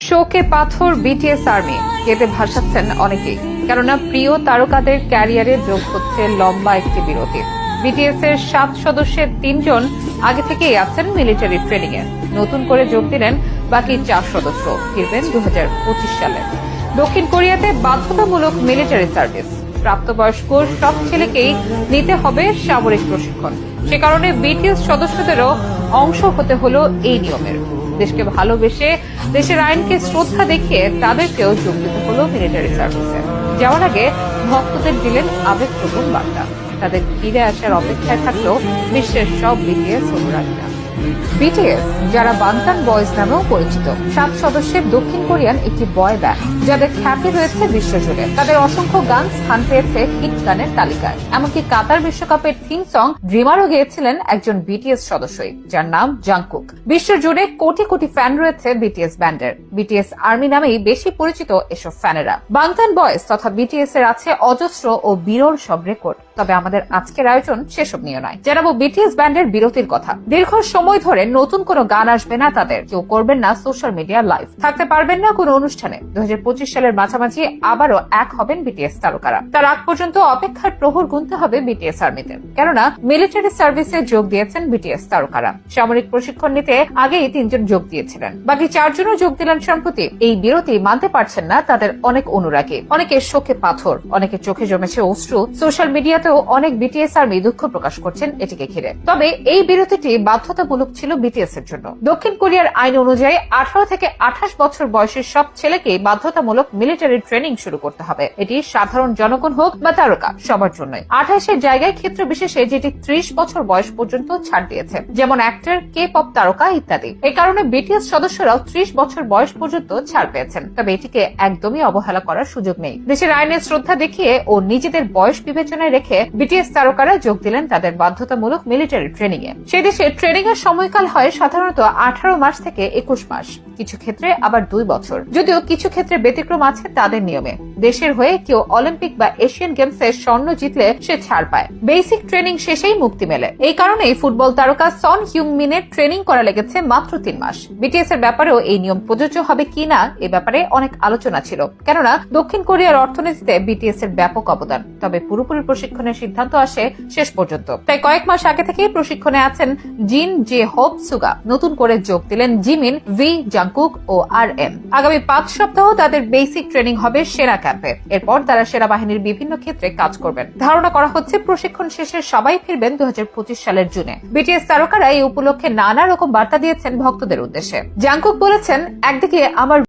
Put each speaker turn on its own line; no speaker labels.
শোকে পাথর BTS army, কেঁদে ভাসাচ্ছেন অনেকেই। কেননা প্রিয় তারকাদের ক্যারিয়ারে যোগ হচ্ছে লম্বা একটি বিরতি। বিটিএস এর 7 সদস্যের 3 জন আগে থেকেই আছেন মিলিটারি ট্রেনিং এ। নতুন করে যোগ দিলেন বাকি 4 সদস্য, ফিরবেন 2025 সালে। দক্ষিণ কোরিয়াতে বাধ্যতামূলক মিলিটারি সার্ভিস, প্রাপ্তবয়স্ক সব ছেলেকেই নিতে হবে সামরিক প্রশিক্ষণ। সে কারণে বিটিএস সদস্যদেরও অংশ হতে হলো এই নিয়মের। দেশকে ভালোবেসে দেশের আইনকে শ্রদ্ধা দেখিয়ে তাদেরকেও যোগ দিতে হলো মিলিটারি সার্ভিসে। যাওয়ার আগে ভক্তদের দিলেন আবেগপ্রবণ বার্তা। তাদের ফিরে আসার অপেক্ষায় থাকলো বিশ্বের সব বিটিএস অনুরাগীরা। বিটিএস, যারা বাংতান বয়েজ নামেও পরিচিত, 7 সদস্যের দক্ষিণ কোরিয়ান একটি বয় ব্যান্ড, যাদের খ্যাতি রয়েছে বিশ্বজুড়ে। তাদের অসংখ্য গান স্থান পেয়েছে হিট গানের তালিকায়। এমনকি কাতার বিশ্বকাপের থিম সং ড্রিমারও গেয়েছিলেন একজন বিটিএস সদস্যই, যার নাম জাংকুক। বিশ্বজুড়ে কোটি কোটি ফ্যান রয়েছে বিটিএস ব্যান্ডের। বিটিএস আর্মি নামেই বেশি পরিচিত এসব ফ্যানেরা। বাংতান বয়েজ তথা বিটিএস এর আছে অজস্র ও বিরল সব রেকর্ড। তবে আমাদের আজকের আয়োজন সেসব নিয়ে নয়। জানাবো বিটিএস ব্যান্ডের বিরতির কথা। দীর্ঘ সময় ধরে নতুন কোনো গান আসবে না তাদের, কেউ করবেন না সোশ্যাল মিডিয়া লাইভ, থাকতে পারবেন না কোনো অনুষ্ঠানে। 2025 সালের মাঝামাঝি আবারও এক হবেন বিটিএস তারকারা। তার আগ পর্যন্ত অপেক্ষার প্রহর গুনতে হবে বিটিএস আর্মিতে। কেননা মিলিটারি সার্ভিসে যোগ দিয়েছেন বিটিএস তারকারা। সামরিক প্রশিক্ষণ নিতে আগেই 3 জন যোগ দিয়েছিলেন, বাকি 4 জনও যোগ দিলেন সম্প্রতি। এই বিরতি মানতে পারছেন না তাদের অনেক অনুরাগী। অনেকের শোকে পাথর, অনেকের চোখে জমেছে অশ্রু। সোশ্যাল মিডিয়াতেও অনেক বিটিএস আর্মি দুঃখ প্রকাশ করছেন এটিকে ঘিরে। তবে এই বিরতিটি বাধ্যতামূলক ছিল বিটিএস এর জন্য। দক্ষিণ কোরিয়ার আইন অনুযায়ী 18 থেকে 28 বছর বয়সের সব ছেলেকে বাধ্যতামূলক মিলিটারি ট্রেনিং শুরু করতে হবে। এটি সাধারণ জনগণ হোক বা তারকা, সবার জন্যই। 28 এর জায়গায় ক্ষেত্র বিশেষে যেটি 30 বছর বয়স পর্যন্ত ছাড় দিয়েছে, যেমন অ্যাক্টর, কে পপ তারকা ইত্যাদি। এই কারণে বিটিএস সদস্যরাও 30 বছর বয়স পর্যন্ত ছাড় পেয়েছেন। তবে এটিকে একদমই অবহেলা করার সুযোগ নেই। দেশের আইনের শ্রদ্ধা দেখিয়ে ও নিজেদের বয়স বিবেচনায় রেখে বিটিএস তারকারা যোগ দিলেন তাদের বাধ্যতামূলক মিলিটারি ট্রেনিং এ। সে দেশে ট্রেনিং এর সময়কাল হয় সাধারণত 18 মাস থেকে 21 মাস, কিছু ক্ষেত্রে আবার 2 বছর। যদিও কিছু ক্ষেত্রে ব্যতিক্রম আছে তাদের নিয়মে। দেশের হয়ে কেউ অলিম্পিক বা এশিয়ান গেমসে স্বর্ণ জিতলে সে ছাড় পায়। বেসিক ট্রেনিং শেষেই মুক্তি মেলে। এই কারণেই ফুটবল তারকা সন হিউং-মিনের ট্রেনিং করা লেগেছে মাত্র 3 মাস। বিটিএস এর ব্যাপারেও এই নিয়ম প্রযোজ্য হবে কিনা এ ব্যাপারে অনেক আলোচনা ছিল, কেননা দক্ষিণ কোরিয়ার অর্থনীতিতে বিটিএস এর ব্যাপক অবদান। তবে পুরোপুরি প্রশিক্ষণের সিদ্ধান্ত আসে শেষ পর্যন্ত। তাই কয়েক মাস আগে থেকেই প্রশিক্ষণে আছেন জিন জে হোপ সুগা। নতুন করে যোগ দিলেন জিমিন, ভি, জাংকুক ও RM। আগামী 5 সপ্তাহ তাদের বেসিক ট্রেনিং হবে সেনা ক্যাম্পে। এরপর তারা সেনাবাহিনীর বিভিন্ন ক্ষেত্রে কাজ করবেন। ধারণা করা হচ্ছে প্রশিক্ষণ শেষে সবাই ফিরবেন 2025 সালের জুনে। বিটিএস তারকারা এই উপলক্ষে নানা রকম বার্তা দিয়েছেন ভক্তদের উদ্দেশ্যে। জাংকুক বলেছেন, একদিকে আমার